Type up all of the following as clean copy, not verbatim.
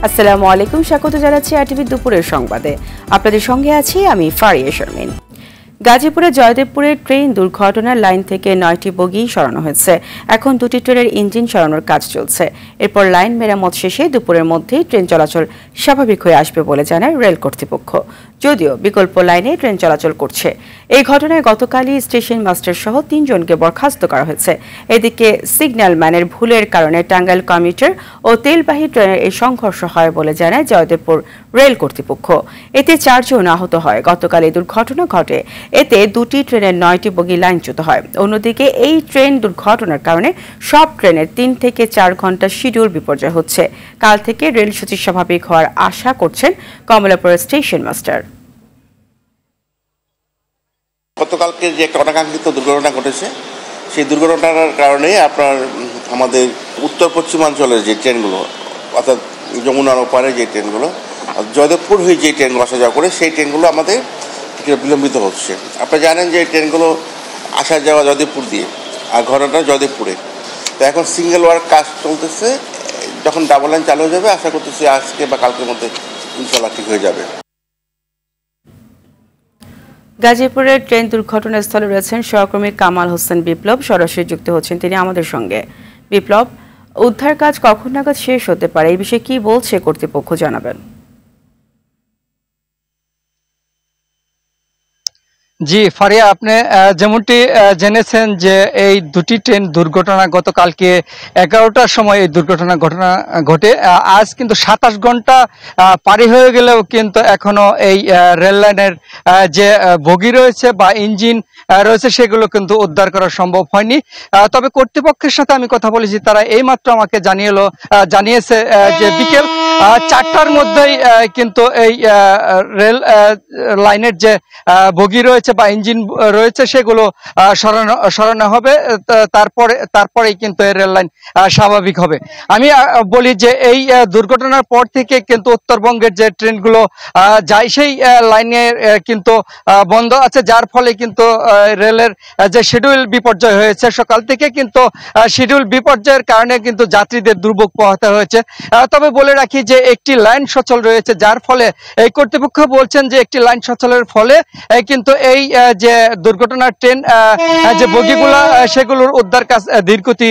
আসসালামু আলাইকুম, স্বাগত জানাচ্ছি আরটিভি দুপুরের সংবাদে। আপনাদের সঙ্গে আছি আমি ফারিয়া শারমিন। গাজীপুরের জয়দেবপুরে ট্রেন দুর্ঘটনার লাইন থেকে 9টি বগি সরানো হয়েছে। এখন 2টি ট্রেনের ইঞ্জিন সরানোর কাজ চলছে। এরপর লাইন মেরামত শেষে দুপুরের মধ্যেই ট্রেন চলাচল স্বাভাবিক হয়ে আসবে বলে জানায় রেল কর্তৃপক্ষ। যদিও বিকল্প লাইনে ট্রেন চলাচল করছে। এই ঘটনায় গতকালই স্টেশন মাস্টার সহ 3 জনকে বরখাস্ত করা হয়েছে। এদিকে সিগন্যাল ম্যানের ভুলের কারণে টাঙ্গাইল কমিউটার ও তেলবাহী ট্রেনের এই সংঘর্ষ হয় বলে জানায় জয়দেবপুর রেল কর্তৃপক্ষ। এতে 4 জন আহত হয়। গতকাল এই দুর্ঘটনা ঘটে। এতে 2টি ট্রেনের 9টি বগি লাইনচ্যুত হয়। অন্যদিকে এই ট্রেন দুর্ঘটনার কারণে সব ট্রেনের 3 থেকে 4 ঘন্টা শিডিউল বিপর্যয় হচ্ছে। কাল থেকে রেল সূচি স্বাভাবিক হওয়ার আশা করছেন কমলাপুর স্টেশন মাস্টার। গতকালকে যে একটা অনাকাঙ্ক্ষিত দুর্ঘটনা ঘটেছে, সেই দুর্ঘটনার কারণে আপনার আমাদের উত্তর পশ্চিমাঞ্চলের যে ট্রেনগুলো, অর্থাৎ যমুনার ওপারে যে ট্রেনগুলো, জয়দেবপুর হয়ে যে ট্রেনগুলো আসা যাওয়া করে, সেই ট্রেনগুলো আমাদের বিলম্বিত হচ্ছে। আপনারা জানেন যে ট্রেনগুলো আসা যাওয়া জয়দেবপুর দিয়ে, আর ঘটনাটা জয়দেবপুরে। তো এখন সিঙ্গেল ওয়ার্ক কাজ চলতেছে। যখন ডাবল লাইন চালু হয়ে যাবে, আশা করতেছি আজকে বা কালকের মধ্যে ইনশাআল্লাহ ঠিক হয়ে যাবে। গাজীপুরের ট্রেন দুর্ঘটনাস্থলে রয়েছেন সহকর্মী কামাল হোসেন বিপ্লব, সরাসরি যুক্ত হচ্ছেন তিনি আমাদের সঙ্গে। বিপ্লব, উদ্ধার কাজ কখন নাগাদ শেষ হতে পারে, এই বিষয়ে কি বলছে কর্তৃপক্ষ, জানাবেন? জি ফারিয়া, আপনি যেমনটি জেনেছেন যে এই 2টি ট্রেন দুর্ঘটনা গতকালকে 11টার সময় এই দুর্ঘটনা ঘটে। আজ কিন্তু 27 ঘন্টা পারি হয়ে গেলেও কিন্তু এখনো এই রেল লাইনের যে বগি রয়েছে বা ইঞ্জিন রয়েছে সেগুলো কিন্তু উদ্ধার করা সম্ভব হয়নি। তবে কর্তৃপক্ষের সাথে আমি কথা বলেছি, তারা এইমাত্র আমাকে জানিয়েছে যে বিকেল 4টার মধ্যেই কিন্তু এই রেল লাইনের যে বগি রয়েছে বা ইঞ্জিন রয়েছে সেগুলো সরানো হবে। তারপরেই কিন্তু এই রেল লাইন স্বাভাবিক হবে। আমি বলি যে এই দুর্ঘটনার পর থেকে কিন্তু উত্তরবঙ্গের যে ট্রেনগুলো যায় সেই লাইনের কিন্তু বন্ধ আছে, যার ফলে কিন্তু রেলের যে শিডিউল বিপর্যয় হয়েছে, সকাল থেকে কিন্তু শিডিউল বিপর্যয়ের কারণে কিন্তু যাত্রীদের দুর্ভোগ পোহাতে হয়েছে। তবে বলে রাখি যে একটি লাইন সচল রয়েছে, যার ফলে এই কর্তৃপক্ষ বলছেন যে একটি লাইন সচলের ফলে কিন্তু এই যে দুর্ঘটনার ট্রেন যে বগিগুলো সেগুলোর উদ্ধার কাজ ধীরগতি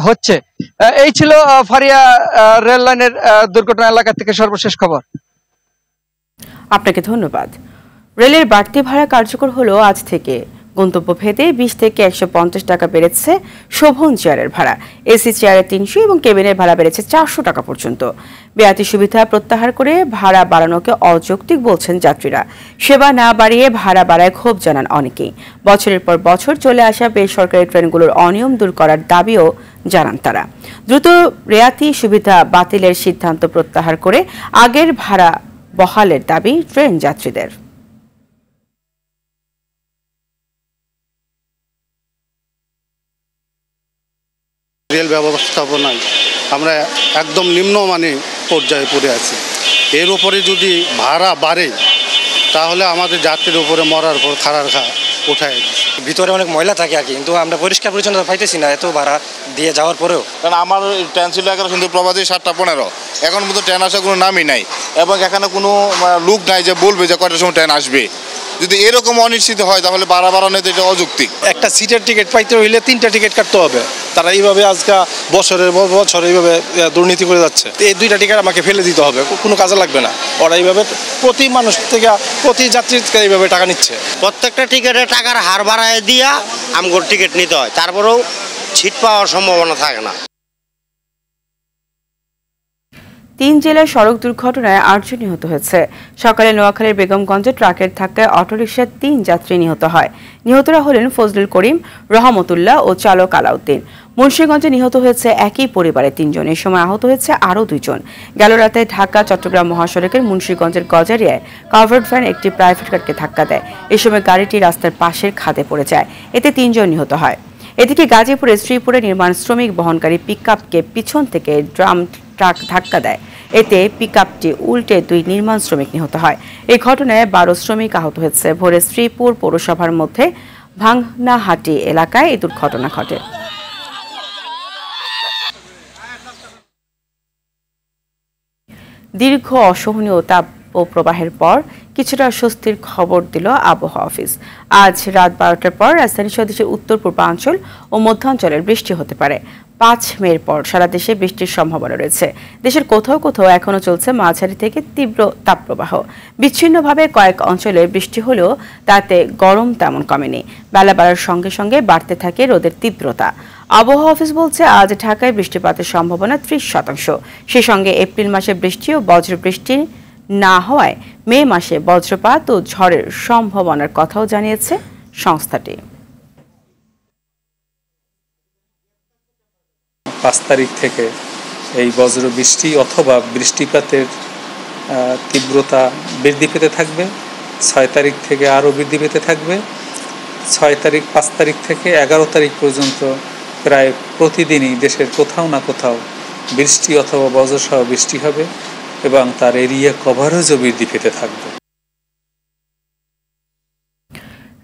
হচ্ছে। এই ছিল ফারিয়া রেল লাইনের দুর্ঘটনা এলাকা থেকে সর্বশেষ খবর। আপনাকে ধন্যবাদ। রেলের বাড়তি ভাড়া কার্যকর হলো আজ থেকে। গন্তব্য ভেদে 20 থেকে 150 টাকা বেড়েছে শোভন চেয়ারের ভাড়া। এসি চেয়ারে 300 এবং কেবিনের ভাড়া বেড়েছে 400 টাকা পর্যন্ত। বেয়াতি সুবিধা প্রত্যাহার করে ভাড়া বাড়ানোকে অযৌক্তিক বলছেন যাত্রীরা। সেবা না বাড়িয়ে ভাড়া বাড়ায় ক্ষোভ জানান অনেকেই। বছরের পর বছর চলে আসা বেসরকারি ট্রেনগুলোর অনিয়ম দূর করার দাবিও জানান তারা। দ্রুত রেয়াতি সুবিধা বাতিলের সিদ্ধান্ত প্রত্যাহার করে আগের ভাড়া বহালের দাবি ট্রেন যাত্রীদের। রেল ব্যবস্থাপনায় আমরা একদম নিম্নমানের পর্যায়ে পড়ে আছি। এর উপরে যদি ভাড়া বাড়ে তাহলে আমাদের যাত্রীর উপরে মরার পর খাড়ার উঠায়। ভিতরে অনেক ময়লা থাকে আর কি, কিন্তু আমরা পরিষ্কার পরিচ্ছন্নতা পাইতেছি না এত ভাড়া দিয়ে যাওয়ার পরেও। কারণ আমার ট্রেন ছিল 11 কিন্তু প্রবাদী 7টা 15, এখন মতো ট্রেন আসার কোনো নামই নাই এবং এখানে কোনো লোক নাই যে বলবে যে কয়টার সময় ট্রেন আসবে। যদি এরকম অনিশ্চিত হয় তাহলে বাড়ানো তো এটা অযৌক্তিক। একটা সিটের টিকিট পাইতে হইলে 3টা টিকিট কাটতে হবে। তারা এইভাবে আজকে বছরের বছর এইভাবে দুর্নীতি করে যাচ্ছে। এই 2টা টিকিট আমাকে ফেলে দিতে হবে, কোনো কাজে লাগবে না। ওরা এইভাবে প্রতি মানুষ থেকে প্রতি যাত্রীর থেকে এইভাবে টাকা নিচ্ছে। প্রত্যেকটা টিকিটের টাকার হার বাড়ায় দিয়া আমগোর টিকিট নিতে হয়, তারপরেও সিট পাওয়ার সম্ভাবনা থাকে না। 3 জেলার সড়ক দুর্ঘটনায় 8 জন নিহত হয়েছে। সকালে নোয়াখালীর বেগমগঞ্জে ট্রাকের ধাক্কায় অটোরিকশার 3 যাত্রী নিহত হয়। নিহতরা হলেন ফজলুল করিম, রহমতুল্লাহ ও চালক আলাউদ্দিন। মুন্সিগঞ্জে নিহত হয়েছে একই পরিবারের 3 জন। এই সময় আহত হয়েছে আরও 2 জন। গেল রাতে ঢাকা চট্টগ্রাম মহাসড়কের মুন্সিগঞ্জের গজারিয়ায় কাভার্ড ভ্যান একটি প্রাইভেট কারকে ধাক্কা দেয়। এই সময় গাড়িটি রাস্তার পাশের খাদে পড়ে যায়। এতে 3 জন নিহত হয়। এদিকে গাজীপুরের শ্রীপুরে নির্মাণ শ্রমিক বহনকারী পিকআপকে পিছন থেকে ড্রাম ট্রাক ধাক্কা দেয়। এতে পিকআপটি উল্টে 2 নির্মাণ শ্রমিক নিহত হয়। এই ঘটনায় 12 শ্রমিক আহত হয়েছে। ভোরে শ্রীপুর পৌরসভার মধ্যে ভাংনাহাটি এলাকায় এই দুর্ঘটনা ঘটে। দীর্ঘ অসহনীয় তাপ ও প্রবাহের পর কিছুটা স্বস্তির খবর দিল আবহাওয়া অফিস। আজ রাত 12টার পর রাজধানী সহ দেশের উত্তর পূর্বাঞ্চল ও মধ্যাঞ্চলের বৃষ্টি হতে পারে। 5 মের পর সারা দেশে বৃষ্টির সম্ভাবনা রয়েছে। দেশের কোথাও কোথাও এখনো চলছে মাঝারি থেকে তীব্র তাপপ্রবাহ। বিচ্ছিন্নভাবে কয়েক অঞ্চলে বৃষ্টি হলেও তাতে গরম তেমন কমেনি। বেলা বাড়ার সঙ্গে সঙ্গে বাড়তে থাকে রোদের তীব্রতা। আবহাওয়া অফিস বলছে আজ ঢাকায় বৃষ্টিপাতের সম্ভাবনা 30%। সেই সঙ্গে এপ্রিল মাসে বৃষ্টি ও বজ্রবৃষ্টি না হওয়ায় মে মাসে বজ্রপাত ও ঝড়ের সম্ভাবনার কথাও জানিয়েছে সংস্থাটি। 5 তারিখ থেকে এই বজ্রবৃষ্টি অথবা বৃষ্টিপাতের তীব্রতা বৃদ্ধি পেতে থাকবে। 6 তারিখ থেকে আরও বৃদ্ধি পেতে থাকবে। 6 তারিখ 5 তারিখ থেকে 11 তারিখ পর্যন্ত প্রায় প্রতিদিনই দেশের কোথাও না কোথাও বৃষ্টি অথবা বজ্রসহ বৃষ্টি হবে এবং তার এরিয়া কভারেজও বৃদ্ধি পেতে থাকবে।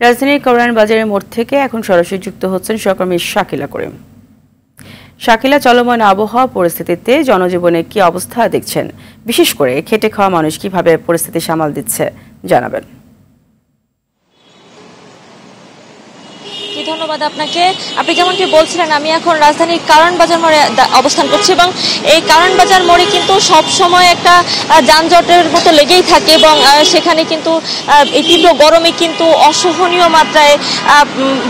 রাজধানীর কারওয়ান বাজারের মোড় থেকে এখন সরাসরি যুক্ত হচ্ছেন সহকর্মী শাকিলা করিম। শাকিলা, চলমান আবহাওয়া পরিস্থিতিতে জনজীবনে কি অবস্থা দেখছেন, বিশেষ করে খেটে খাওয়া মানুষ কিভাবে পরিস্থিতি সামাল দিচ্ছে জানাবেন। ধন্যবাদ আপনাকে। আপনি যেমনটি বলছিলেন, আমি এখন রাজধানীর কারওয়ান বাজার মোড়ে অবস্থান করছি এবং এই কারওয়ান বাজার মোড়ে কিন্তু সব সময় একটা যানজটের মতো লেগেই থাকে এবং সেখানে কিন্তু এই তীব্র গরমে কিন্তু অসহনীয় মাত্রায়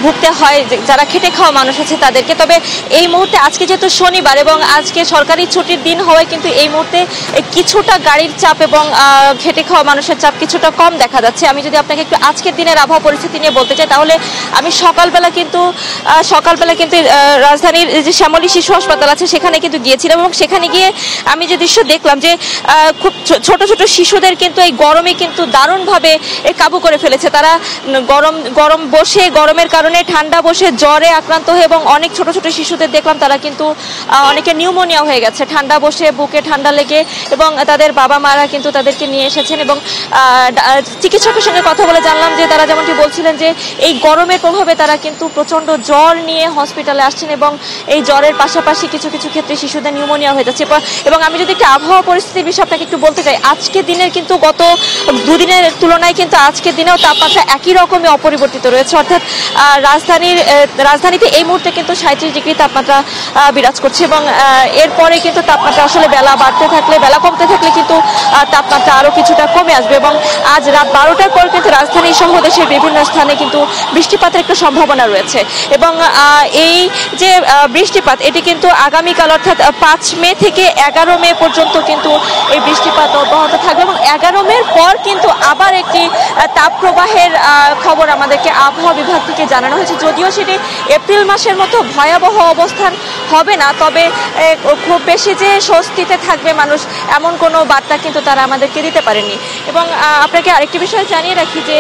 ভুগতে হয় যারা খেটে খাওয়া মানুষ আছে তাদেরকে। তবে এই মুহূর্তে আজকে যেহেতু শনিবার এবং আজকে সরকারি ছুটির দিন হওয়ায় কিন্তু এই মুহূর্তে কিছুটা গাড়ির চাপ এবং খেটে খাওয়া মানুষের চাপ কিছুটা কম দেখা যাচ্ছে। আমি যদি আপনাকে একটু আজকের দিনের আবহাওয়া পরিস্থিতি নিয়ে বলতে চাই, তাহলে আমি সকালবেলা কিন্তু রাজধানীর যে শ্যামলী শিশু হাসপাতাল আছে সেখানে কিন্তু গিয়েছিলাম এবং সেখানে গিয়ে আমি যে দৃশ্য দেখলাম যে খুব ছোট ছোট শিশুদের কিন্তু এই গরমে কিন্তু দারুণভাবে কাবু করে ফেলেছে। তারা গরমের কারণে ঠান্ডা বসে জ্বরে আক্রান্ত হয়ে এবং অনেক ছোট ছোট শিশুদের দেখলাম তারা কিন্তু অনেকে নিউমোনিয়া হয়ে গেছে, ঠান্ডা বসে বুকে ঠান্ডা লেগে, এবং তাদের বাবা মারা কিন্তু তাদেরকে নিয়ে এসেছেন এবং চিকিৎসকের সঙ্গে কথা বলে জানলাম যে তারা যেমনটি বলছিলেন যে এই গরমের প্রভাবে তারা কিন্তু প্রচন্ড জ্বর নিয়ে হসপিটালে আসছেন এবং এই জ্বরের পাশাপাশি কিছু কিছু ক্ষেত্রে শিশুদের নিউমোনিয়া হয়ে যাচ্ছে। এবং আমি যদি একটু আবহাওয়া পরিস্থিতির বিষয়ে আপনাকে একটু বলতে চাই, আজকের দিনের কিন্তু গত দুদিনের তুলনায় কিন্তু আজকের দিনেও তাপমাত্রা একই রকমই অপরিবর্তিত রয়েছে। অর্থাৎ রাজধানীতে এই মুহূর্তে কিন্তু 37 ডিগ্রি তাপমাত্রা বিরাজ করছে এবং এরপরে কিন্তু তাপমাত্রা আসলে বেলা কমতে থাকলে কিন্তু তাপমাত্রা আরও কিছুটা কমে আসবে এবং আজ রাত 12টার পর কিন্তু রাজধানী সহ দেশের বিভিন্ন স্থানে কিন্তু বৃষ্টিপাতের একটা সম্ভাবনা রয়েছে এবং এই যে বৃষ্টিপাত এটি কিন্তু আগামীকাল অর্থাৎ 5 মে থেকে 11 মে পর্যন্ত কিন্তু এই বৃষ্টিপাত অব্যাহত থাকবে এবং 11 মের পর কিন্তু আবার একটি তাপপ্রবাহের খবর আমাদেরকে আবহাওয়া বিভাগ থেকে জানানো হয়েছে। যদিও সেটি এপ্রিল মাসের মতো ভয়াবহ অবস্থান হবে না, তবে খুব বেশি যে স্বস্তিতে থাকবে মানুষ এমন কোনো বার্তা কিন্তু তারা আমাদেরকে দিতে পারেনি। এবং আপনাকে আরেকটি বিষয় জানিয়ে রাখি যে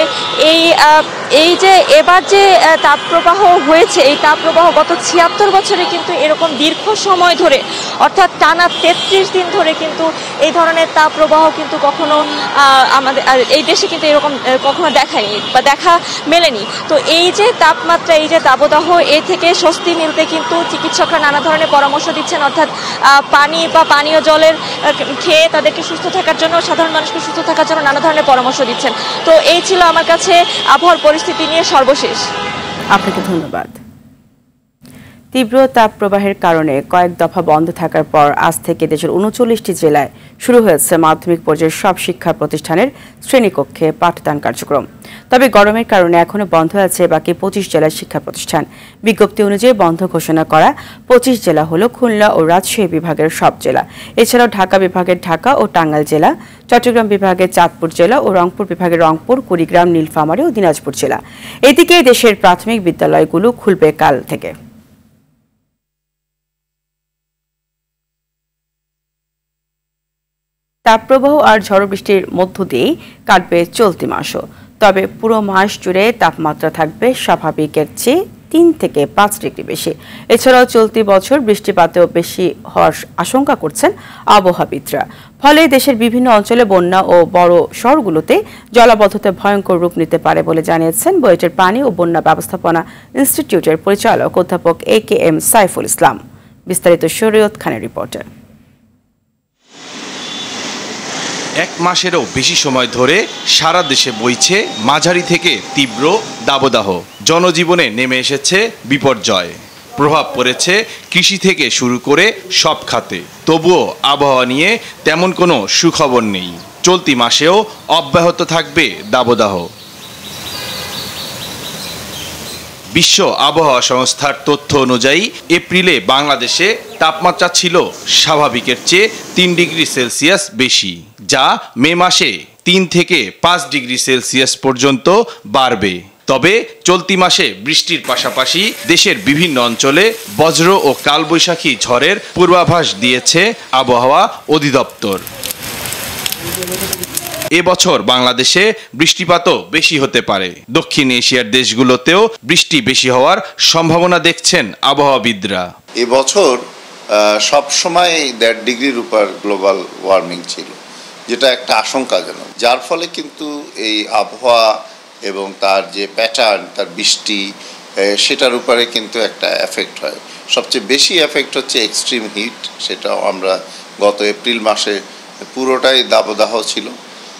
এই যে এবার যে তাপপ্রবাহ হয়েছে, এই তাপপ্রবাহ গত 76 বছরে কিন্তু এরকম দীর্ঘ সময় ধরে অর্থাৎ টানা 33 দিন ধরে কিন্তু এই ধরনের তাপপ্রবাহ কিন্তু কখনো আমাদের এই দেশে কিন্তু এরকম কখনো দেখায়নি বা দেখা মেলেনি। তো এই যে তাপমাত্রা, এই যে তাপদাহ, এ থেকে স্বস্তি মিলতে কিন্তু চিকিৎসকরা নানা ধরনের পরামর্শ দিচ্ছেন, অর্থাৎ পানি বা পানীয় জলের খেয়ে তাদেরকে সুস্থ থাকার জন্য, সাধারণ মানুষকে সুস্থ থাকার জন্য নানা ধরনের পরামর্শ দিচ্ছেন। তো এই ছিল আমার কাছে আবহাওয়ার পরিস্থিতি নিয়ে সর্বশেষ। আপনাকে ধন্যবাদ। তীব্র তাপ প্রবাহের কারণে কয়েক দফা বন্ধ থাকার পর আজ থেকে দেশের 39টি জেলায় শুরু হয়েছে মাধ্যমিক পর্যায়ের সব শিক্ষা প্রতিষ্ঠানের শ্রেণীকক্ষে পাঠদান কার্যক্রম। তবে গরমের কারণে এখনো বন্ধ আছে বাকি 25 জেলার শিক্ষা প্রতিষ্ঠান। বিজ্ঞপ্তি অনুযায়ী বন্ধ ঘোষণা করা 25 জেলা হলো খুলনা ও রাজশাহী বিভাগের সব জেলা। এছাড়াও ঢাকা বিভাগের ঢাকা ও টাঙ্গাইল জেলা, চট্টগ্রাম বিভাগের চাঁদপুর জেলা ও রংপুর বিভাগের রংপুর, কুড়িগ্রাম, নীলফামারী ও দিনাজপুর জেলা। এদিকে দেশের প্রাথমিক বিদ্যালয়গুলো খুলবে কাল থেকে। তাপপ্রবাহ আর ঝড় বৃষ্টির মধ্য দিয়েই কাটবে চলতি মাসও। তবে পুরো মাস জুড়ে তাপমাত্রা থাকবে স্বাভাবিকের চেয়ে 3 থেকে 5 ডিগ্রি বেশি। এছাড়াও চলতি বছর বৃষ্টিপাতেও বেশি হওয়ার আশঙ্কা করছেন আবহাওয়াবিদরা। ফলে দেশের বিভিন্ন অঞ্চলে বন্যা ও বড় শহরগুলোতে জলাবদ্ধতা ভয়ঙ্কর রূপ নিতে পারে বলে জানিয়েছেন বুয়েটের পানি ও বন্যা ব্যবস্থাপনা ইনস্টিটিউটের পরিচালক অধ্যাপক AKM সাইফুল ইসলাম। বিস্তারিত শরীয়ত খানের রিপোর্টে। এক মাসেরও বেশি সময় ধরে সারা দেশে বইছে মাঝারি থেকে তীব্র দাবদাহ। জনজীবনে নেমে এসেছে বিপর্যয়। প্রভাব পড়েছে কৃষি থেকে শুরু করে সব খাতে। তবুও আবহাওয়া নিয়ে তেমন কোনো সুখবর নেই। চলতি মাসেও অব্যাহত থাকবে দাবদাহ। বিশ্ব আবহাওয়া সংস্থার তথ্য অনুযায়ী এপ্রিলে বাংলাদেশে তাপমাত্রা ছিল স্বাভাবিকের চেয়ে 3 ডিগ্রি সেলসিয়াস বেশি, যা মে মাসে 3 থেকে 5 ডিগ্রি সেলসিয়াস পর্যন্ত বাড়বে। তবে চলতি মাসে বৃষ্টির পাশাপাশি দেশের বিভিন্ন অঞ্চলে বজ্র ও কালবৈশাখী ঝড়ের পূর্বাভাস দিয়েছে আবহাওয়া অধিদপ্তর। এবছর বাংলাদেশে বৃষ্টিপাতও বেশি হতে পারে। দক্ষিণ এশিয়ার দেশগুলোতেও বৃষ্টি বেশি হওয়ার সম্ভাবনা দেখছেন আবহাওয়াবিদরা। এবছর সব সময় 1.5 ডিগ্রির উপর গ্লোবাল ওয়ার্মিং ছিল, যেটা একটা আশঙ্কাজনক, যার ফলে কিন্তু এই আবহাওয়া এবং তার যে প্যাটার্ন, তার বৃষ্টি, সেটার উপরে কিন্তু একটা এফেক্ট হয়। সবচেয়ে বেশি এফেক্ট হচ্ছে এক্সট্রিম হিট। সেটাও আমরা গত এপ্রিল মাসে পুরোটাই দাবদাহ ছিল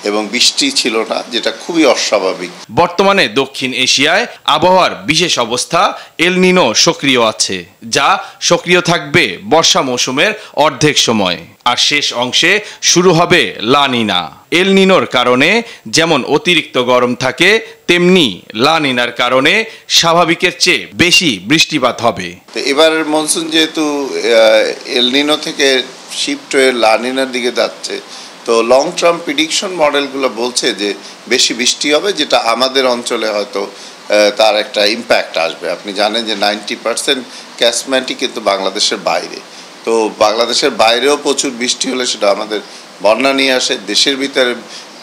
এবং বৃষ্টি ছিল না, যেটা খুবই অস্বাভাবিক। বর্তমানে দক্ষিণ এশিয়ায় আবহাওয়ার বিশেষ অবস্থা এল নিনো সক্রিয় আছে, যা সক্রিয় থাকবে বর্ষা মৌসুমের অর্ধেক সময়। আর শেষ অংশে শুরু হবে লা নিনা। এল নিনোর কারণে যেমন অতিরিক্ত গরম থাকে, তেমনি লা নিনার কারণে স্বাভাবিকের চেয়ে বেশি বৃষ্টিপাত হবে। তো এবারের মনসুন যেহেতু এল নিনো থেকে শিফট হয়ে লা নিনার দিকে যাচ্ছে, তো লং টার্ম প্রিডিকশন মডেলগুলো বলছে যে বেশি বৃষ্টি হবে, যেটা আমাদের অঞ্চলে হয়তো তার একটা ইম্প্যাক্ট আসবে। আপনি জানেন যে 90% ক্যাচমেন্টই কিন্তু বাংলাদেশের বাইরে। তো বাংলাদেশের বাইরেও প্রচুর বৃষ্টি হলে সেটা আমাদের বন্যা নিয়ে আসে। দেশের ভিতরে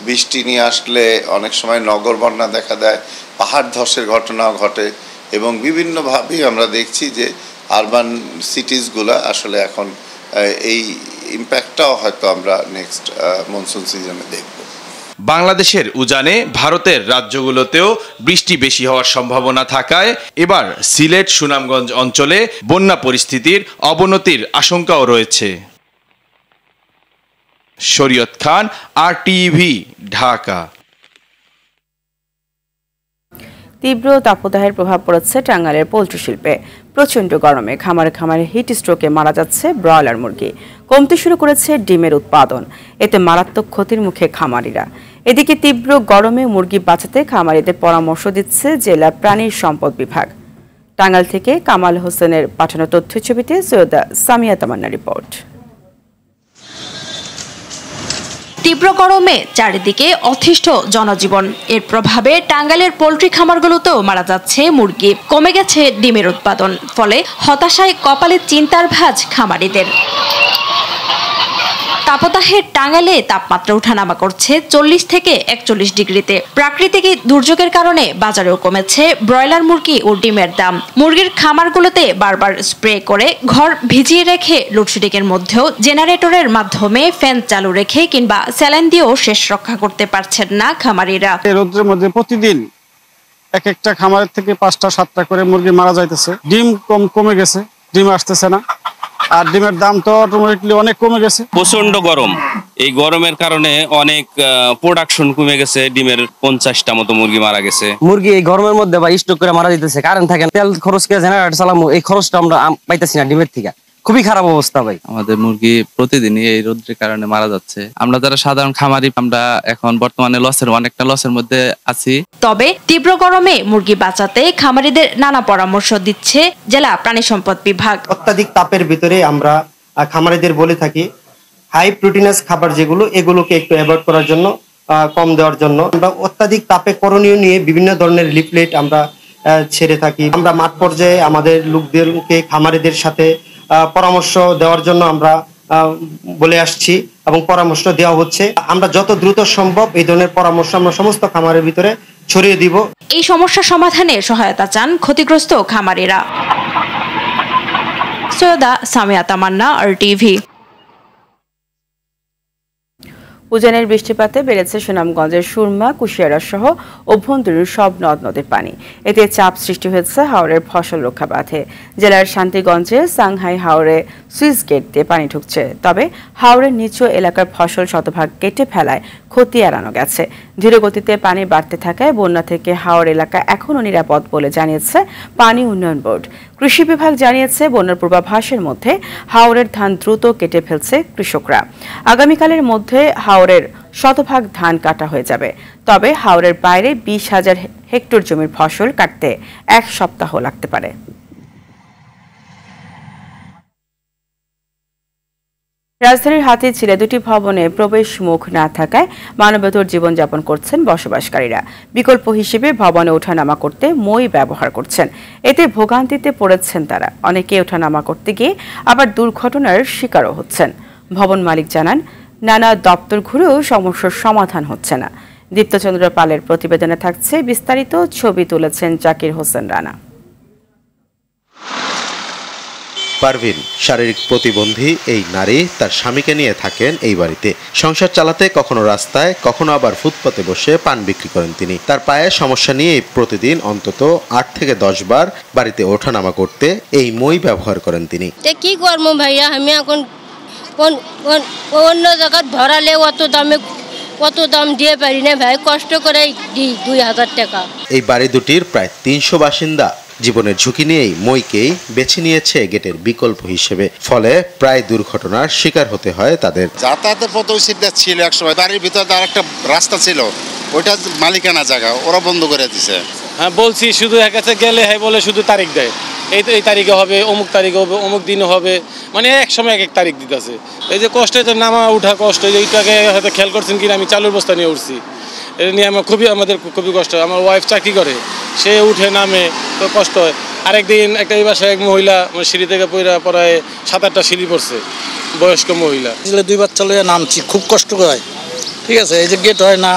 বৃষ্টি নিয়ে আসলে অনেক সময় নগর বন্যা দেখা দেয়, পাহাড় ধসের ঘটনাও ঘটে এবং বিভিন্নভাবেই আমরা দেখছি যে আরবান সিটিজগুলো আসলে এখন এই ইম্প্যাক্টটাও হয়তো আমরা নেক্সট মনসুন সিজনে দেখব। বাংলাদেশের উজানে ভারতের রাজ্যগুলোতেও বৃষ্টি বেশি হওয়ার সম্ভাবনা থাকায় এবার সিলেট, সুনামগঞ্জ অঞ্চলে বন্যা পরিস্থিতির অবনতির আশঙ্কাও রয়েছে। শরীয়ত খান, RTV, ঢাকা। তীব্র তাপদাহের প্রভাব পড়েছে টাঙ্গাইলের পোল্ট্রি শিল্পে। প্রচণ্ড গরমে খামারে খামারে হিট স্ট্রোকে মারা যাচ্ছে ব্রয়লার মুরগি। কমতে শুরু করেছে ডিমের উৎপাদন। এতে মারাত্মক ক্ষতির মুখে খামারিরা। এদিকে তীব্র গরমে মুরগি বাঁচাতে খামারিদের পরামর্শ দিচ্ছে জেলা প্রাণী সম্পদ বিভাগ। টাঙ্গাইল থেকে কামাল হোসেনের পাঠানো তথ্যছবিতে সৈয়দা সামিয়া তামান্নার রিপোর্ট। তীব্র গরমে চারিদিকে অতিষ্ঠ জনজীবন। এর প্রভাবে টাঙ্গাইলের পোল্ট্রি খামারগুলোতেও মারা যাচ্ছে মুরগি, কমে গেছে ডিমের উৎপাদন। ফলে হতাশায় কপালে চিন্তার ভাঁজ খামারিদের। তাপদাহের টাঙ্গাইলে তাপমাত্রা ওঠানামা করছে 40 থেকে 41 ডিগ্রিতে। প্রাকৃতিক দুর্যোগের কারণে বাজারেও কমেছে ব্রয়লার মুরগি ও ডিমের দাম। মুরগির খামারগুলোতে বারবার স্প্রে করে ঘর ভিজিয়ে রেখে লোডশেডিংয়ের মধ্যেও জেনারেটরের মাধ্যমে ফ্যান চালু রেখে কিংবা স্যালাইন দিয়েও শেষ রক্ষা করতে পারছেন না খামারিরা। রোদ্রের মধ্যে প্রতিদিন এক একটা খামারের থেকে 5টা 7টা করে মুরগি মারা যাইতেছে। ডিম কমে গেছে, ডিম আসতেছে না। আর ডিমের দাম তো অটোমেটিকলি অনেক কমে গেছে। প্রচন্ড গরম, এই গরমের কারণে অনেক প্রোডাকশন কমে গেছে। ডিমের 50টা মতো মুরগি মারা গেছে। মুরগি এই গরমের মধ্যে বা স্টক করে মারা যেতেছে, কারণ থাকে তেল খরচ করে জেনারেটর চালামু, এই খরচটা আমরা পাইতেছি না ডিমের থেকে। খুবই খারাপ অবস্থা ভাই। আমাদের মুরগি প্রতিদিনই এই রোদের কারণে মারা যাচ্ছে। আমরা যারা সাধারণ খামারি, আমরা এখন বর্তমানে অনেকটা লসের মধ্যে আছি। তবে তীব্র গরমে মুরগি বাঁচাতে খামারিদের নানা পরামর্শ দিচ্ছে জেলা প্রাণী সম্পদ বিভাগ। অত্যাধিক তাপের ভিতরে আমরা খামারিদের বলে থাকি হাই প্রোটিনাস খাবার যেগুলো, এগুলোকে একটু অ্যাভয়েড করার জন্য, কম দেওয়ার জন্য। আমরা অত্যাধিক তাপে করণীয় নিয়ে বিভিন্ন ধরনের লিফলেট আমরা ছেড়ে থাকি। আমরা মাঠ পর্যায়ে আমাদের লোকদেরকে খামারিদের সাথে পরামর্শ দেওয়ার জন্য আমরা বলে আসছি এবং পরামর্শ দেওয়া হচ্ছে। আমরা যত দ্রুত সম্ভব এই ধরনের পরামর্শ আমরা সমস্ত খামারের ভিতরে ছড়িয়ে দিব। এই সমস্যা সমাধানে সহায়তা চান ক্ষতিগ্রস্ত খামারিরা। সৈয়দা সামিয়া তামান্না, RTV। উজানের বৃষ্টিপাতে বেড়েছে সুনামগঞ্জের সুরমা, কুশিয়ারা সহ অভ্যন্তরীণ সব নদ নদীর পানি। এতে চাপ সৃষ্টি হয়েছে হাওরের ফসল রক্ষা বাঁধে। জেলার শান্তিগঞ্জে সাংহাই হাওরে সুইচ গেট দিয়ে পানি ঢুকছে, তবে হাওরের নিচু এলাকার ফসল শতভাগ কেটে ফেলায় ক্ষতি এড়ানো গেছে। ধীরগতিতে পানি বাড়তে থাকায় বন্যা থেকে হাওর এলাকা এখনও নিরাপদ বলে জানিয়েছে পানি উন্নয়ন বোর্ড। কৃষি বিভাগ জানিয়েছে বন্যার পূর্বাভাসের মধ্যে হাওরের ধান দ্রুত কেটে ফেলছে কৃষকরা। আগামীকালের মধ্যে হাওরের শতভাগ ধান কাটা হয়ে যাবে, তবে হাওরের বাইরে 20,000 হেক্টর জমির ফসল কাটতে 1 সপ্তাহ লাগতে পারে। রাজধানীর হাতিরঝিলে 2টি ভবনে প্রবেশ মুখ না থাকায় মানবেতর জীবনযাপন করছেন বসবাসকারীরা। বিকল্প হিসেবে ভবনে ওঠানামা করতে মই ব্যবহার করছেন। এতে ভোগান্তিতে পড়েছেন তারা। অনেকে ওঠানামা করতে গিয়ে আবার দুর্ঘটনার শিকারও হচ্ছেন। ভবন মালিক জানান, নানা দপ্তর ঘুরেও সমস্যার সমাধান হচ্ছে না। দীপ্তচন্দ্র পালের প্রতিবেদনে থাকছে বিস্তারিত। ছবি তুলেছেন জাকির হোসেন রানা। পারভিন শারীরিক প্রতিবন্ধী এই নারী তার স্বামীকে নিয়ে থাকেন এই বাড়িতে। সংসার চালাতে কখনো রাস্তায়, কখনো আবার ফুটপাতে বসে পান বিক্রি করেন তিনি। তার পায়ের সমস্যা নিয়ে প্রতিদিন অন্তত 8 থেকে 10 বার বাড়িতে ওঠানামা করতে এই মই ব্যবহার করেন তিনি। কি করবো ভাইয়া, আমি এখন অন্য জায়গায় ধরালে অত দাম দিয়ে পারি না ভাই, কষ্ট করে দিই 2000 টাকা। এই বাড়ি দুটির প্রায় 300 বাসিন্দা জীবনের ঝুঁকি নিয়েই মইকেই বেছে নিয়েছে গেটের বিকল্প হিসেবে। ফলে প্রায় দুর্ঘটনার শিকার হতে হয় তাদের। যাতায়াতের পথ ছিল একসময়, বাড়ির ভিতরে তার একটা রাস্তা ছিল, ওইটা মালিকানা জায়গা, ওরা বন্ধ করে দিছে। হ্যাঁ বলছি, শুধু এক কাছে গেলে হ্যাঁ বলে শুধু তারিখ দেয়, এই তারিখে হবে, অমুক তারিখে হবে, অমুক দিনে হবে, মানে এক সময় এক তারিখ দিতেছে। এই যে কষ্ট, যে নামা উঠা কষ্ট, এইটাকে হয়তো খেয়াল করছেন কিনা, আমি চালুর বস্তা নিয়ে উঠছি, এটা নিয়ে আমাদের খুবই কষ্ট। আমার ওয়াইফ চাকরি করে, সে উঠে নামে তো কষ্ট হয়। আরেকদিন একটা এই বাসায় এক মহিলা সিঁড়ি থেকে পড়ায় 7-8টা সিঁড়ি পড়ছে, বয়স্ক মহিলা। 2 বাচ্চা লইয়া নামছি, খুব কষ্ট হয়। ঠিক আছে, এই যে গেট হয় না,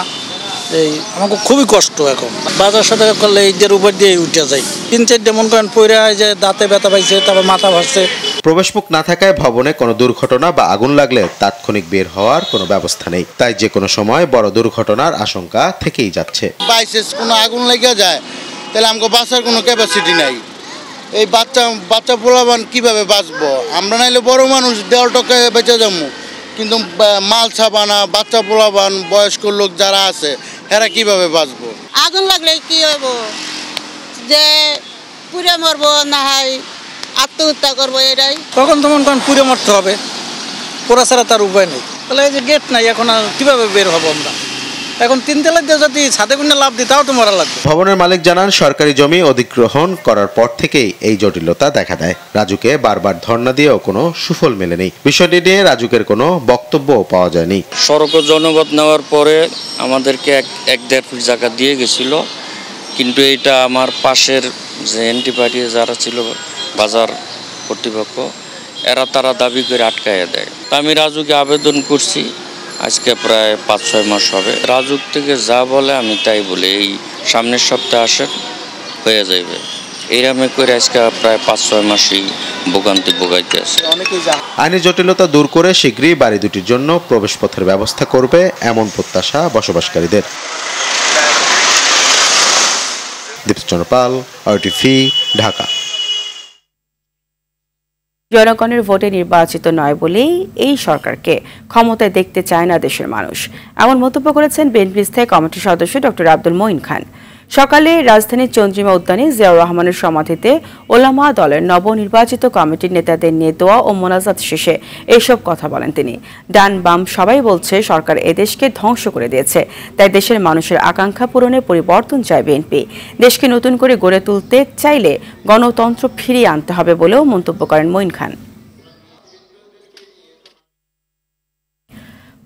এই আমাকে খুবই কষ্ট। এখন বাজার সাথে করলে এইদের উপর দিয়ে উঠে যায়। 3-4 মন করেন পড়ে যে দাঁতে ব্যথা পাইছে, তারপর মাথা ভাসছে। প্রবেশমুখ না থাকায় ভবনে কোনো দুর্ঘটনা বা আগুন লাগলে তাৎক্ষণিক বের হওয়ার কোনো ব্যবস্থা নেই। তাই যে কোনো সময় বড় দুর্ঘটনার আশঙ্কা থেকেই যাচ্ছে। বাইসেস কোনো আগুন লেগে যায় তাহলে আমাকে বাঁচার কোনো ক্যাপাসিটি নাই। এই বাচ্চা পোলাবান কিভাবে বাঁচবো আমরা? নাইলে বড় মানুষ দেওয়াল টকে বেঁচে যাবো, কিন্তু মাল ছাপানা, বাচ্চা পোলাবান, বয়স্ক লোক যারা আছে এরা কিভাবে বাঁচবো? আগুন লাগলে কি হইব, যে পুড়ে মরবো না হয় আত্মহত্যা করবো, এটাই। তখন পুড়ে মরতে হবে, পোড়া ছাড়া তার উপায় নেই। তাহলে এই যে গেট নাই, এখন আর কিভাবে বের হবো আমরা? এখন 3 তলা দিয়ে যদি ছাদে গুণে লাভ দিই, তাও তো মরা লাগবে। ভবনের মালিক জানান, সরকারি জমি অধিগ্রহণ করার পর থেকেই এই জটিলতা দেখা দেয়। রাজুকে বারবার ধর্ণা দিয়েও কোনো সুফল মেলেনি। বিষয়টি নিয়ে রাজুকের কোনো বক্তব্যও পাওয়া যায়নি। সড়ক জনমত নেওয়ার পরে আমাদেরকে 1-1.5 ফুট জায়গা দিয়ে গেছিল, কিন্তু এইটা আমার পাশের যে এন্টি পার্টি যারা ছিল, বাজার কর্তৃপক্ষ, তারা দাবি করে আটকাইয়া দেয়। তা আমি রাজুকে আবেদন করছি, আজকে প্রায় 5-6 মাস হবে। রাজুক থেকে যা বলে আমি তাই বলি, এই সামনের সপ্তাহে আসেন, হয়ে যাবে। এইরকম করে আজকে প্রায় 5-6 মাসই ভোগান্তি ভোগাইতে আছে। আইনি জটিলতা দূর করে শীঘ্রই বাড়ি দুটির জন্য প্রবেশপথের ব্যবস্থা করবে এমন প্রত্যাশা বসবাসকারীদের। দীপ্তচন্দ্র পাল, RTV, ঢাকা। জনগণের ভোটে নির্বাচিত নয় বলেই এই সরকারকে ক্ষমতায় দেখতে চায় না দেশের মানুষ, এমন মন্তব্য করেছেন বিএনপি স্থায়ী কমিটির সদস্য ডক্টর আব্দুল মঈন খান। সকালে রাজধানীর চন্দ্রিমা উদ্যানে জিয়াউর রহমানের সমাধিতে ওলামা দলের নবনির্বাচিত কমিটির নেতাদের নিয়ে দোয়া ও মোনাজাত শেষে এসব কথা বলেন তিনি। ডান বাম সবাই বলছে সরকার এদেশকে ধ্বংস করে দিয়েছে, তাই দেশের মানুষের আকাঙ্ক্ষা পূরণে পরিবর্তন চায় বিএনপি। দেশকে নতুন করে গড়ে তুলতে চাইলে গণতন্ত্র ফিরিয়ে আনতে হবে বলেও মন্তব্য করেন মঈন খান।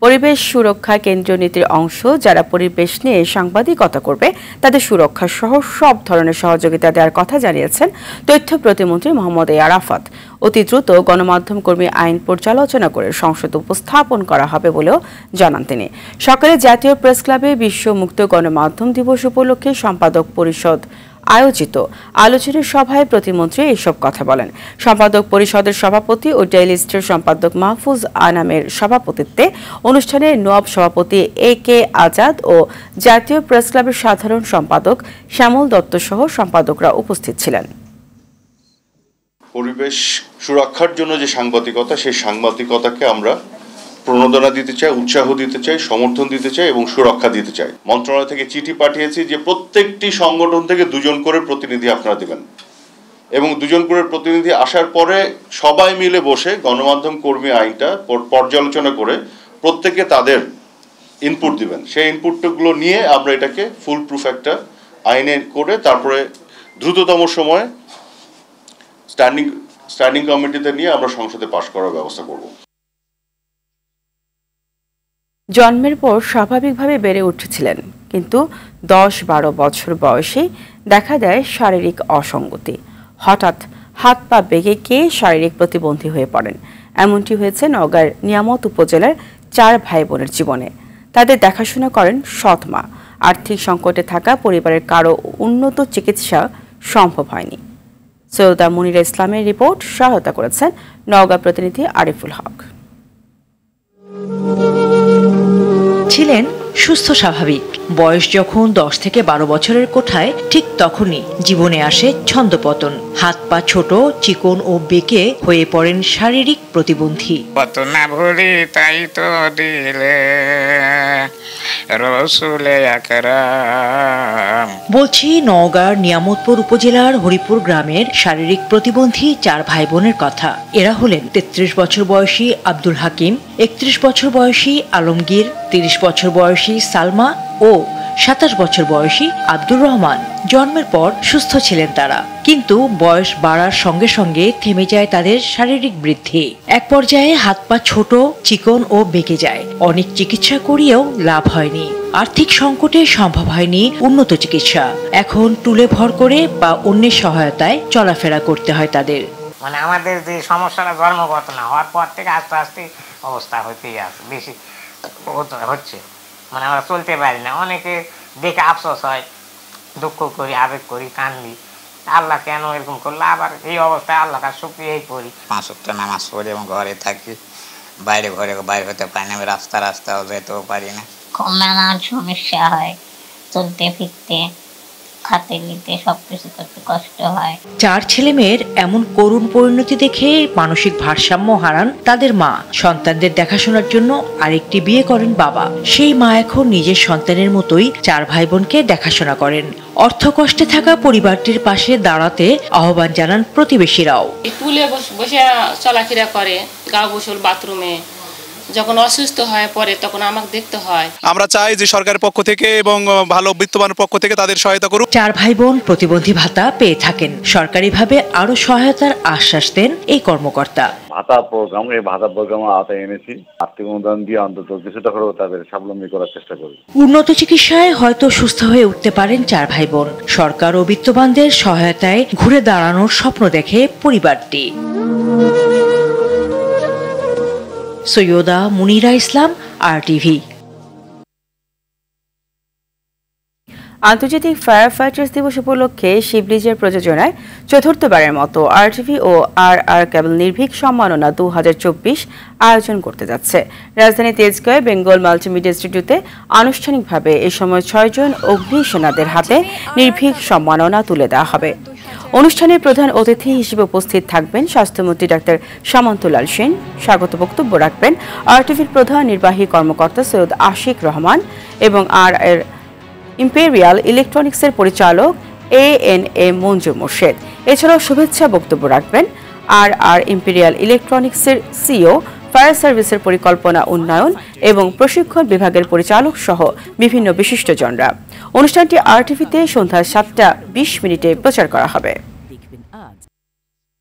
পরিবেশ সুরক্ষা কেন্দ্রীয় নীতির অংশ। যারা পরিবেশ নিয়ে সাংবাদিকতা করবে তাদের সুরক্ষা সহ সব ধরনের সহযোগিতা দেওয়ার কথা জানিয়েছেন তথ্য প্রতিমন্ত্রী মোহাম্মদ আরাফাত। অতি দ্রুত গণমাধ্যম কর্মী আইন পর্যালোচনা করে সংসদে উপস্থাপন করা হবে বলেও জানান তিনি। সকালে জাতীয় প্রেস ক্লাবে বিশ্ব মুক্ত গণমাধ্যম দিবস উপলক্ষে সম্পাদক পরিষদ আয়োজিত আলোচনা সভায় প্রতিমন্ত্রী এসব কথা বলেন। সম্পাদক পরিষদের সভাপতি ও ডেইলি স্টার সম্পাদক মাহফুজ আনামের সভাপতিত্বে অনুষ্ঠানে নওয়াব সভাপতি AK আজাদ ও জাতীয় প্রেস ক্লাবের সাধারণ সম্পাদক শ্যামল দত্ত সহ সম্পাদকরা উপস্থিত ছিলেন। পরিবেশ সুরক্ষার জন্য যে সাংবাদিকতা, সেই সাংবাদিকতাকে আমরা প্রণোদনা দিতে চাই, উৎসাহ দিতে চাই, সমর্থন দিতে চাই এবং সুরক্ষা দিতে চাই। মন্ত্রণালয় থেকে চিঠি পাঠিয়েছি যে প্রত্যেকটি সংগঠন থেকে 2 জন করে প্রতিনিধি আপনারা দেবেন এবং 2 জন করে প্রতিনিধি আসার পরে সবাই মিলে বসে গণমাধ্যম কর্মী আইনটা পর্যালোচনা করে প্রত্যেকে তাদের ইনপুট দিবেন। সেই ইনপুটগুলো নিয়ে আমরা এটাকে ফুল প্রুফ একটা আইনে করে তারপরে দ্রুততম সময়ে স্ট্যান্ডিং কমিটিতে নিয়ে আমরা সংসদে পাশ করার ব্যবস্থা করব। জন্মের পর স্বাভাবিকভাবে বেড়ে উঠেছিলেন, কিন্তু 10-12 বছর বয়সে দেখা দেয় শারীরিক অসঙ্গতি। হঠাৎ হাত পা বেঁকে গিয়ে শারীরিক প্রতিবন্ধী হয়ে পড়েন। এমনটি হয়েছে নওগাঁর নিয়ামত উপজেলার 4 ভাই বোনের জীবনে। তাদের দেখাশোনা করেন সৎ মা। আর্থিক সংকটে থাকা পরিবারের কারো উন্নত চিকিৎসা সম্ভব হয়নি। সৈয়দা মুনিরা ইসলামের রিপোর্ট, সহায়তা করেছেন নওগাঁ প্রতিনিধি আরিফুল হক। ছিলেন সুস্থ স্বাভাবিক। বয়স যখন 10 থেকে 12 বছরের কোঠায়, ঠিক তখনই জীবনে আসে ছন্দপতন। হাত পা ছোট, চিকন ও বেঁকে হয়ে পড়েন শারীরিক প্রতিবন্ধী। কত না ভুলি তাই তো দিলে রসুলে আকরাম। বলছি নওগাঁর নিয়ামতপুর উপজেলার হরিপুর গ্রামের শারীরিক প্রতিবন্ধী 4 ভাই বোনের কথা। এরা হলেন 33 বছর বয়সী আব্দুল হাকিম, 31 বছর বয়সী আলমগীর, 30 বছর বয়সী সালমা ও 27 বছর বয়সী আব্দুর রহমান। জন্মের পর সুস্থ ছিলেন তারা, কিন্তু বয়স বাড়ার সঙ্গে সঙ্গে থেমে যায় তাদের শারীরিক বৃদ্ধি। এক পর্যায়ে হাত পা ছোট, চিকন ও বেঁকে যায়। অনেক চিকিৎসা করিয়েও লাভ হয়নি। আর্থিক সংকটে সম্ভব হয়নি উন্নত চিকিৎসা। এখন টুলে ভর করে বা অন্যের সহায়তায় চলাফেরা করতে হয় তাদের। মানে আমাদের যে সমস্যাটা জন্মগত না হওয়ার পর থেকে আস্তে আস্তে অবস্থা হতেই আছে, বেশি হচ্ছে। মানে আমরা চলতে পারি না। অনেকে দেখে আফসোস হয়, দুঃখ করি, আবেগ করি, কান্দি, আল্লাহ কেন এরকম করলো। আবার এই অবস্থায় আল্লাহ কাছে শুকরিয়াই করি। 5 ওয়াক্ত নামাজ পড়ি এবং ঘরে থাকি, ঘরে বাইরে হতে পারি না। আমি রাস্তাও যেতেও পারি না। খুব নানান সমস্যা হয়, চলতে ফিরতে, খাতে নিতে, সবকিছু করতে কষ্ট হয়। 4 ছেলে মেয়ের এমন করুণ পরিণতি দেখে মানসিক ভারসাম্য হারান তাদের মা। সন্তানদের দেখাশোনার জন্য আরেকটি বিয়ে করেন বাবা। সেই মা এখন নিজের সন্তানের মতোই 4 ভাই বোনকে দেখাশোনা করেন। অর্থ কষ্টে থাকা পরিবারটির পাশে দাঁড়াতে আহ্বান জানান প্রতিবেশীরাও। টুলে বসে চলাফেরা করে, গা গোসল, বাথরুমে যখন অসুস্থ হয়ে পড়ে তখন আমাকে দেখতে হয়। আমরা চাই যে সরকারের পক্ষ থেকে এবং ভালো বিত্তবানের পক্ষ থেকে তাদের সহায়তা করুক। 4 ভাই বোন প্রতিবন্ধী ভাতা পেয়ে থাকেন। সরকারিভাবে আরো সহায়তার আশ্বাস দেন এই কর্মকর্তা। ভাতা প্রোগ্রাম আওতায় এনেছি। আর্থিক অনুদান দিয়ে অন্তত কিছুটা হলেও তাদের স্বাবলম্বী করার চেষ্টা করি। উন্নত চিকিৎসায় হয়তো সুস্থ হয়ে উঠতে পারেন 4 ভাই বোন। সরকার ও বিত্তবানদের সহায়তায় ঘুরে দাঁড়ানোর স্বপ্ন দেখে পরিবারটি। সৈয়দা মুনিরা ইসলাম, RTV। আন্তর্জাতিক ফায়ার ফাইটার্স দিবস উপলক্ষে শিবলিজের প্রযোজনায় চতুর্থবারের মতো RTV ও RR কেবল নির্ভীক সম্মাননা 2024 আয়োজন করতে যাচ্ছে। রাজধানী তেজগাঁও বেঙ্গল মাল্টিমিডিয়া স্টুডিওতে আনুষ্ঠানিকভাবে এ সময় 6 জন অগ্নিসেনাদের হাতে নির্ভীক সম্মাননা তুলে দেওয়া হবে। অনুষ্ঠানে প্রধান অতিথি হিসেবে উপস্থিত থাকবেন স্বাস্থ্যমন্ত্রী ডাক্তার সামন্তলাল সেন। স্বাগত বক্তব্য রাখবেন RTVর প্রধান নির্বাহী কর্মকর্তা সৈয়দ আশিক রহমান এবং RR ইম্পেরিয়াল ইলেকট্রনিক্সের পরিচালক ANA মঞ্জুর মোর্শেদ। এছাড়াও শুভেচ্ছা বক্তব্য রাখবেন RR ইম্পেরিয়াল ইলেকট্রনিক্সের CEO, ফায়ার সার্ভিসের পরিকল্পনা উন্নয়ন এবং প্রশিক্ষণ বিভাগের পরিচালক সহ বিভিন্ন বিশিষ্টজনরা। অনুষ্ঠানটি RTVতে সন্ধ্যা 7:20 প্রচার করা হবে।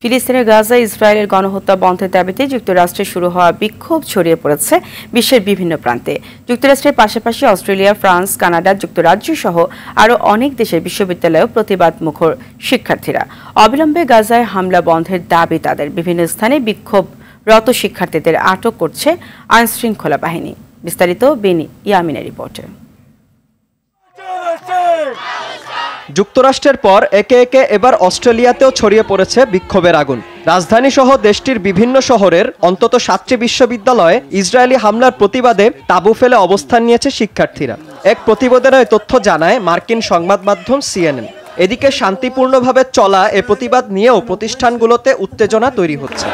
ফিলিস্তিনের গাজায় ইসরায়েলের গণহত্যা বন্ধের দাবিতে যুক্তরাষ্ট্রে শুরু হওয়া বিক্ষোভ ছড়িয়ে পড়েছে বিশ্বের বিভিন্ন প্রান্তে। যুক্তরাষ্ট্রের পাশাপাশি অস্ট্রেলিয়া, ফ্রান্স, কানাডা, যুক্তরাজ্য সহ আরও অনেক দেশের বিশ্ববিদ্যালয়েও প্রতিবাদ মুখর শিক্ষার্থীরা। অবিলম্বে গাজায় হামলা বন্ধের দাবি তাদের। বিভিন্ন স্থানে বিক্ষোভরত শিক্ষার্থীদের আটক করছে আইনশৃঙ্খলা বাহিনী। বিস্তারিত ইয়ামিনের রিপোর্টে। যুক্তরাষ্ট্রের পর একে একে এবার অস্ট্রেলিয়াতেও ছড়িয়ে পড়েছে বিক্ষোভের আগুন। রাজধানী সহ দেশটির বিভিন্ন শহরের অন্তত 7টি বিশ্ববিদ্যালয়ে ইসরায়েলি হামলার প্রতিবাদে তাঁবু ফেলে অবস্থান নিয়েছে শিক্ষার্থীরা। এক প্রতিবেদনে তথ্য জানায় মার্কিন সংবাদ মাধ্যম CNN। এদিকে শান্তিপূর্ণভাবে চলা এ প্রতিবাদ নিয়েও প্রতিষ্ঠানগুলোতে উত্তেজনা তৈরি হচ্ছে।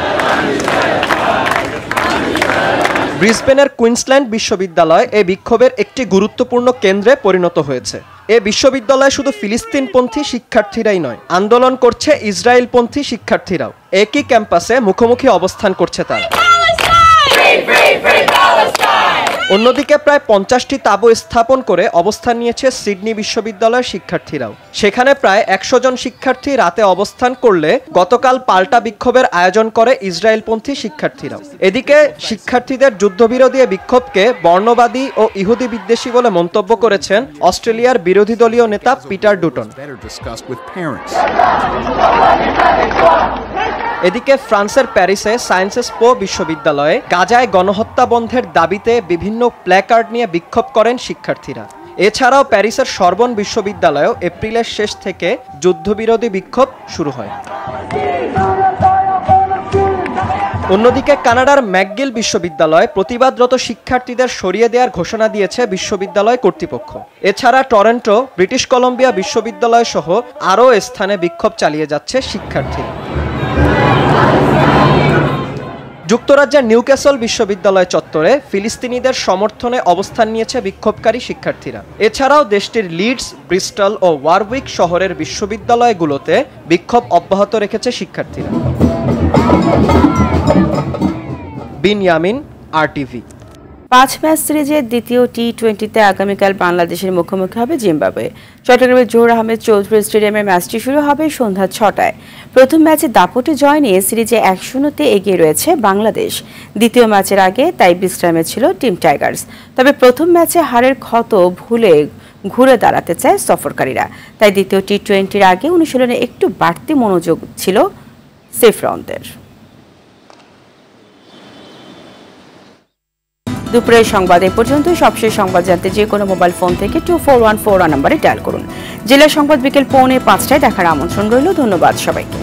ব্রিসবেনের কুইন্সল্যান্ড বিশ্ববিদ্যালয় এই বিক্ষোভের একটি গুরুত্বপূর্ণ কেন্দ্রে পরিণত হয়েছে। এ বিশ্ববিদ্যালয়ে শুধু ফিলিস্তিনপন্থী শিক্ষার্থীরাই নয়, আন্দোলন করছে ইসরায়েলপন্থী শিক্ষার্থীরাও। একই ক্যাম্পাসে মুখোমুখি অবস্থান করছে তারা। অন্যদিকে প্রায় 50টি তাঁবু স্থাপন করে অবস্থান নিয়েছে সিডনি বিশ্ববিদ্যালয়ের শিক্ষার্থীরাও। সেখানে প্রায় 100 জন শিক্ষার্থী রাতে অবস্থান করলে গতকাল পাল্টা বিক্ষোভের আয়োজন করে ইসরায়েলপন্থী শিক্ষার্থীরাও। এদিকে শিক্ষার্থীদের যুদ্ধবিরোধী বিক্ষোভকে বর্ণবাদী ও ইহুদি বিদ্বেষী বলে মন্তব্য করেছেন অস্ট্রেলিয়ার বিরোধী দলীয় নেতা পিটার ডুটন। এদিকে ফ্রান্সের প্যারিসে সায়েন্সেস পো বিশ্ববিদ্যালয়ে গাজায় গণহত্যা বন্ধের দাবিতে বিভিন্ন প্ল্যাকার্ড নিয়ে বিক্ষোভ করেন শিক্ষার্থীরা। এছাড়াও প্যারিসের সরবন বিশ্ববিদ্যালয়েও এপ্রিলের শেষ থেকে যুদ্ধবিরোধী বিক্ষোভ শুরু হয়। অন্যদিকে কানাডার ম্যাকগিল বিশ্ববিদ্যালয় প্রতিবাদরত শিক্ষার্থীদের সরিয়ে দেওয়ার ঘোষণা দিয়েছে বিশ্ববিদ্যালয় কর্তৃপক্ষ। এছাড়া টরন্টো, ব্রিটিশ কলম্বিয়া বিশ্ববিদ্যালয় সহ আরও স্থানে বিক্ষোভ চালিয়ে যাচ্ছে শিক্ষার্থীরা। যুক্তরাজ্যের নিউক্যাসল বিশ্ববিদ্যালয় চত্বরে ফিলিস্তিনিদের সমর্থনে অবস্থান নিয়েছে বিক্ষোভকারী শিক্ষার্থীরা। এছাড়াও দেশটির লিডস, ব্রিস্টল ও ওয়ারউইক শহরের বিশ্ববিদ্যালয়গুলোতে বিক্ষোভ অব্যাহত রেখেছে শিক্ষার্থীরা। বিনয়ামিন, RTV। 5 ম্যাচ সিরিজের দ্বিতীয় টি20তে আগামীকাল বাংলাদেশের মুখোমুখি হবে জিম্বাবুয়ে। চট্টগ্রামের জোহর আহমেদ চৌধুরী স্টেডিয়ামে ম্যাচটি শুরু হবে সন্ধ্যা 6টায়। প্রথম ম্যাচে দাপটে জয় নিয়ে সিরিজে 1-0-তে এগিয়ে রয়েছে বাংলাদেশ। দ্বিতীয় ম্যাচের আগে তাই বিশ্রামে ছিল টিম টাইগার্স। তবে প্রথম ম্যাচে হারের ক্ষত ভুলে ঘুরে দাঁড়াতে চায় সফরকারীরা। তাই দ্বিতীয় টি20-র আগে অনুশীলনে একটু বাড়তি মনোযোগ ছিল সেফরনদের। দুপুরের সংবাদ এ পর্যন্ত। সবশেষ সংবাদ জানতে যে কোনো মোবাইল ফোন থেকে 2414 নম্বরে ডায়াল করুন। জেলা সংবাদ বিকেল 4:45টায় দেখার আমন্ত্রণ রইল। ধন্যবাদ সবাইকে।